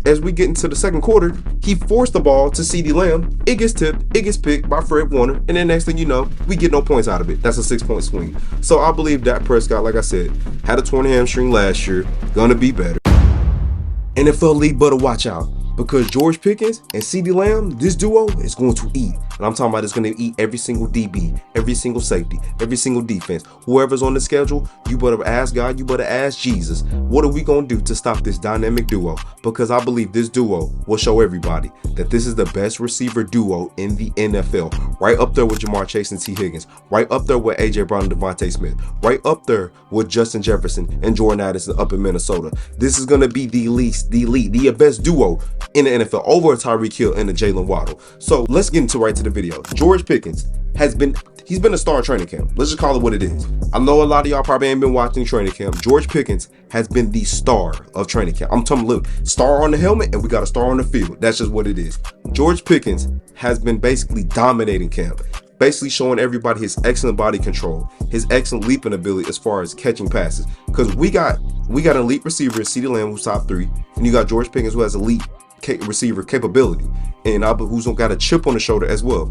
as we get into the second quarter, he forced the ball to CeeDee Lamb. It gets tipped, it gets picked by Fred Warner, and then next thing you know, we get no points out of it. That's a 6-point swing. So I believe Dak Prescott, like I said, had a torn hamstring last year, gonna be better. NFL League better watch out, because George Pickens and CeeDee Lamb, this duo is going to eat. And I'm talking about it's going to eat every single DB, every single safety, every single defense. Whoever's on the schedule, you better ask God, you better ask Jesus, what are we going to do to stop this dynamic duo? Because I believe this duo will show everybody that this is the best receiver duo in the NFL. Right up there with Jamar Chase and T. Higgins. Right up there with A.J. Brown and Devontae Smith. Right up there with Justin Jefferson and Jordan Addison up in Minnesota. This is going to be the elite, the best duo in the NFL over Tyreek Hill and the Jalen Waddle. So let's get into right to the video. George Pickens he's been a star in training camp. Let's just call it what it is. I know a lot of y'all probably ain't been watching training camp. George Pickens has been the star of training camp. I'm talking about star on the helmet, and we got a star on the field. That's just what it is. George Pickens has been basically dominating camp, basically showing everybody his excellent body control, his excellent leaping ability as far as catching passes. Because we got an elite receiver in CeeDee Lamb who's top 3, and you got George Pickens who has elite receiver capability, and who's got a chip on the shoulder as well.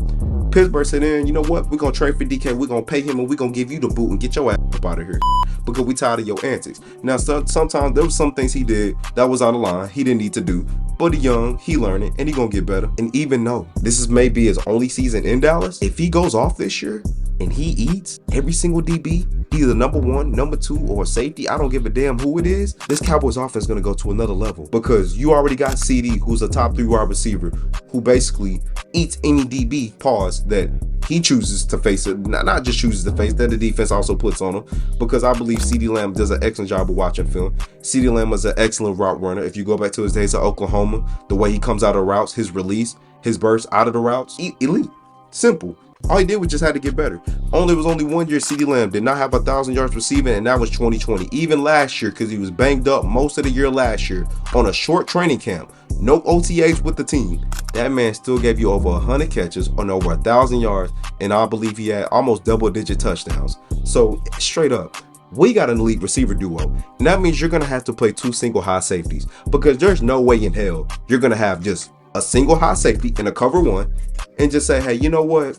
Pittsburgh said, you know what, we're gonna trade for DK, we're gonna pay him, and we're gonna give you the boot and get your ass up out of here, because we tired of your antics. Now sometimes there was some things he did that was out of line, he didn't need to do, but he young, he learning, and he gonna get better. And even though this is maybe his only season in Dallas, if he goes off this year and he eats every single DB, either number 1, number 2, or safety, I don't give a damn who it is, this Cowboys offense is going to go to another level, because you already got CeeDee, who's a top 3 wide receiver, who basically eats any DB pause that he chooses to face it, not just chooses to face, that the defense also puts on him, because I believe CeeDee Lamb does an excellent job of watching film. CeeDee Lamb is an excellent route runner. If you go back to his days at Oklahoma, the way he comes out of routes, his release, his burst out of the routes, elite, simple. All he did was just had to get better. It was only 1 year CeeDee Lamb did not have 1,000 yards receiving, and that was 2020. Even last year, because he was banged up most of the year last year on a short training camp, no OTAs with the team, that man still gave you over 100 catches on over 1,000 yards, and I believe he had almost double-digit touchdowns. So straight up, we got an elite receiver duo, and that means you're going to have to play 2 single high safeties, because there's no way in hell you're going to have just a single high safety in a cover 1 and just say, hey, you know what?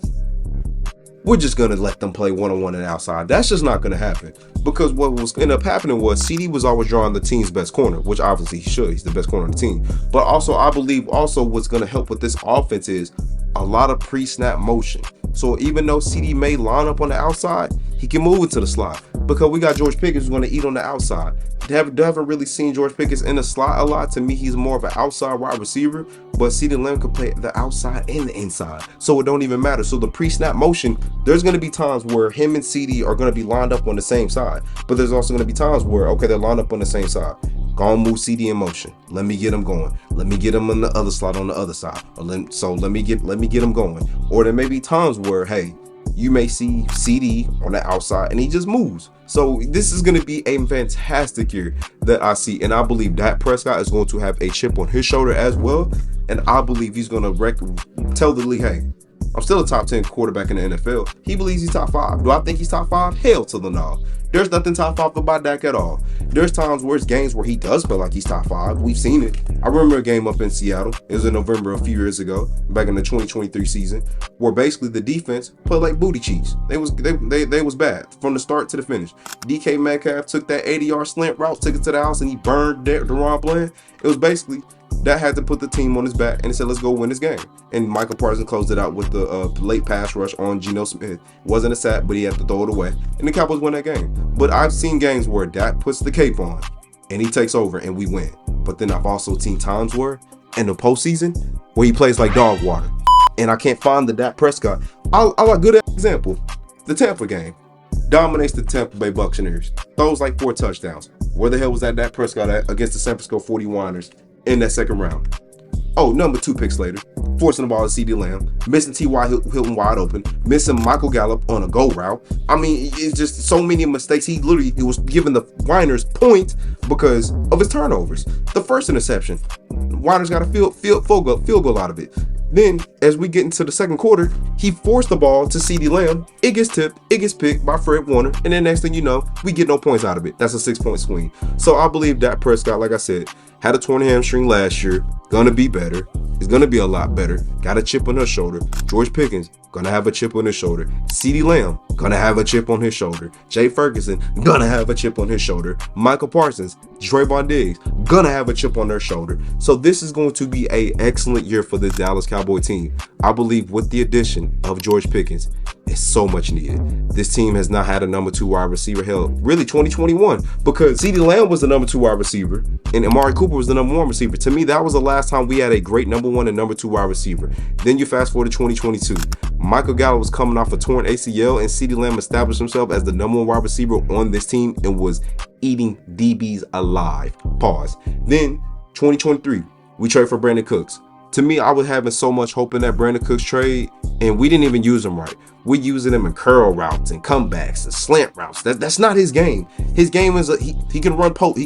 We're just going to let them play one-on-one and outside. That's just not going to happen, because what was end up happening was CeeDee was always drawing the team's best corner, which obviously he should. He's the best corner on the team. But also, I believe also what's going to help with this offense is a lot of pre-snap motion. So even though CeeDee may line up on the outside, he can move into the slot, because we got George Pickens who's going to eat on the outside. Haven't really seen George Pickens in the slot a lot. To me, he's more of an outside wide receiver, but CeeDee Lamb can play the outside and the inside, so it don't even matter. So the pre-snap motion, there's going to be times where him and CeeDee are going to be lined up on the same side, but there's also going to be times where, okay, they're lined up on the same side. Go on, move CeeDee in motion. Let me get him going. Let me get him in the other slot on the other side. So let me get him going. Or there may be times where, hey, you may see CeeDee on the outside and he just moves. So this is going to be a fantastic year that I see, and I believe Dak Prescott is going to have a chip on his shoulder as well, and I believe he's going to tell the league, hey, I'm still a top 10 quarterback in the NFL. He believes he's top 5. Do I think he's top 5? Hell to the no. There's nothing top 5 about Dak at all. There's times where it's games where he does feel like he's top 5. We've seen it. I remember a game up in Seattle. It was in November a few years ago, back in the 2023 season, where basically the defense played like booty cheeks. They was bad from the start to the finish. DK Metcalf took that 80-yard slant route, took it to the house, and he burned Deron Bland. It was basically that had to put the team on his back, and he said, let's go win this game. And Michael Parsons closed it out with the late pass rush on Geno Smith. It wasn't a sack, but he had to throw it away, and the Cowboys won that game. But I've seen games where Dak puts the cape on and he takes over and we win. But then I've also seen times where in the postseason where he plays like dog water, and I can't find the Dak Prescott. I'll a good example. The Tampa game. Dominates the Tampa Bay Buccaneers. Throws like 4 touchdowns. Where the hell was that Dak Prescott at against the San Francisco 49ers in that second round? Oh, number 2 picks later, forcing the ball to CeeDee Lamb, missing T.Y. Hilton wide open, missing Michael Gallup on a go route. I mean, it's just so many mistakes. He was giving the Niners points because of his turnovers. The first interception, Niners got a field goal out of it. Then, as we get into the second quarter, he forced the ball to CeeDee Lamb. It gets tipped, it gets picked by Fred Warner, and then next thing you know, we get no points out of it. That's a 6-point swing. So I believe Dak Prescott, like I said, had a torn hamstring last year, gonna be better. It's gonna be a lot better. Got a chip on her shoulder. George Pickens, gonna have a chip on his shoulder. CeeDee Lamb, gonna have a chip on his shoulder. Jay Ferguson, gonna have a chip on his shoulder. Michael Parsons, Trayvon Diggs, gonna have a chip on their shoulder. So this is going to be an excellent year for this Dallas Cowboy team. I believe with the addition of George Pickens, it's so much needed. This team has not had a number 2 wide receiver, hell, really 2021, because CeeDee Lamb was the number 2 wide receiver and Amari Cooper was the number 1 receiver. To me, that was the last time we had a great number 1 and number 2 wide receiver. Then you fast forward to 2022. Michael Gallup was coming off a torn ACL and CeeDee Lamb established himself as the number 1 wide receiver on this team and was eating DBs alive. Pause. Then 2023, we trade for Brandon Cooks. To me, I was having so much hope in that Brandon Cooks trade, and we didn't even use him right. We're using him in curl routes and comebacks and slant routes. That's not his game. His game is he can run post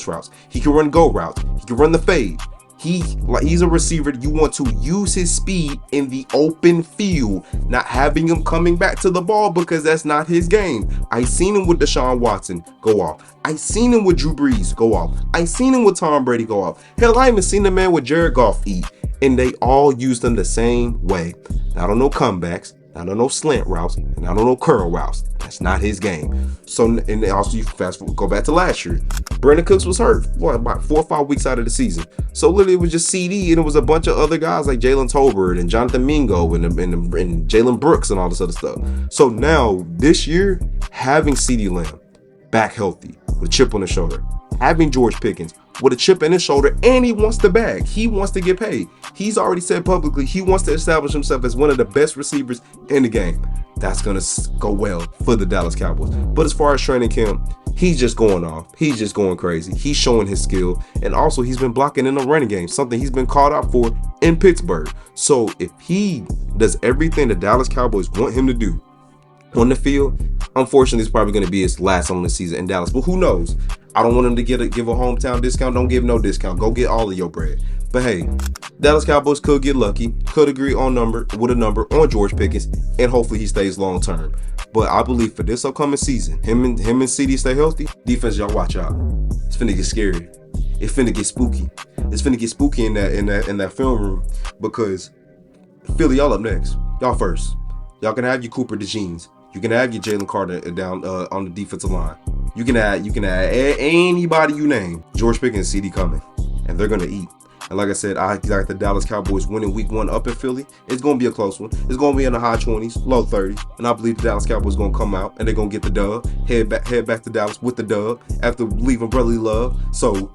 routes. He can run go routes. He can run the fade. He's a receiver that you want to use his speed in the open field, not having him coming back to the ball because that's not his game. I seen him with Deshaun Watson go off. I seen him with Drew Brees go off. I seen him with Tom Brady go off. Hell, I even seen the man with Jared Goff eat. And they all used them the same way. Not on no comebacks, not on no slant routes, and not on no curl routes. That's not his game. So, and also you go back to last year. Brandon Cooks was hurt, about 4 or 5 weeks out of the season. So literally it was just CD, and it was a bunch of other guys like Jalen Tolbert and Jonathan Mingo and Jalen Brooks and all this other stuff. So now this year, having CD Lamb back healthy with a chip on his shoulder, having George Pickens with a chip in his shoulder, and he wants the bag. He wants to get paid. He's already said publicly he wants to establish himself as one of the best receivers in the game. That's going to go well for the Dallas Cowboys. But as far as training camp, he's just going off. He's just going crazy. He's showing his skill. And also, he's been blocking in the running game, something he's been called out for in Pittsburgh. So if he does everything the Dallas Cowboys want him to do on the field, unfortunately, it's probably going to be his last on the season in Dallas. But who knows? I don't want him to give a hometown discount. Don't give no discount. Go get all of your bread. But hey, Dallas Cowboys could get lucky, could agree on a number on George Pickens, and hopefully he stays long term. But I believe for this upcoming season, him and CD stay healthy. Defense, y'all watch out. It's finna get scary. It's finna get spooky. It's finna get spooky in that film room, because Philly, y'all up next. Y'all first. Y'all can have your Cooper DeJeans. You can have your Jalen Carter down on the defensive line. You can add anybody you name. George Pickens, CD coming, and they're gonna eat. And like I said, I got the Dallas Cowboys winning week 1 up in Philly. It's gonna be a close one. It's gonna be in the high 20s, low 30s, and I believe the Dallas Cowboys gonna come out and they're gonna get the dub. Head back to Dallas with the dub after leaving brotherly love. So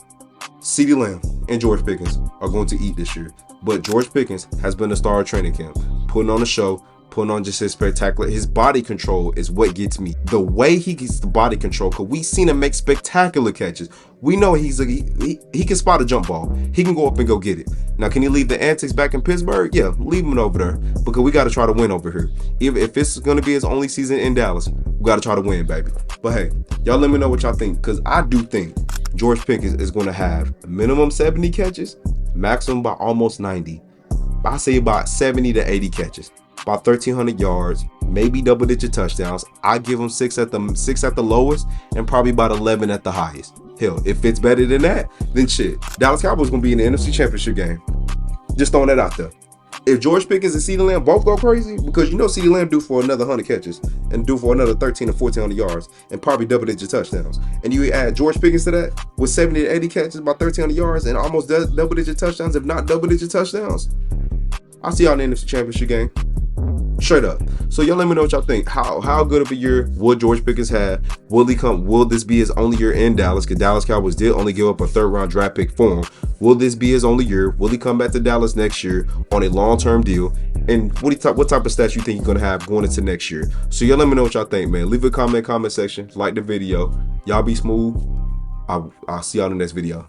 CeeDee Lamb and George Pickens are going to eat this year. But George Pickens has been a star of training camp, putting on a show, putting on just his spectacular. His body control is what gets me. The way he gets the body control, because we seen him make spectacular catches. We know he can spot a jump ball. He can go up and go get it. Now, can he leave the antics back in Pittsburgh? Yeah, leave him over there, because we got to try to win over here. If this is going to be his only season in Dallas, we got to try to win, baby. But hey, y'all let me know what y'all think, because I do think George Pickens is going to have minimum 70 catches, maximum by almost 90. I say about 70 to 80 catches. About 1,300 yards, maybe double-digit touchdowns. I give him 6 at the lowest, and probably about 11 at the highest. Hell, if it's better than that, then shit. Dallas Cowboys gonna be in the NFC Championship game. Just throwing that out there. If George Pickens and CeeDee Lamb both go crazy, because you know CeeDee Lamb due for another 100 catches and due for another 13 or 1,400 yards and probably double-digit touchdowns, and you add George Pickens to that with 70 to 80 catches, about 1,300 yards, and almost double-digit touchdowns, if not double-digit touchdowns, I'll see y'all in the NFC Championship game. Straight up. So y'all let me know what y'all think. How good of a year will George Pickens have? Will this be his only year in Dallas? Because Dallas Cowboys did only give up a 3rd-round draft pick for him. Will this be his only year? Will he come back to Dallas next year on a long-term deal? And what type of stats you think he's gonna have going into next year? So y'all let me know what y'all think, man. Leave a comment section. Like the video. Y'all be smooth. I'll see y'all in the next video.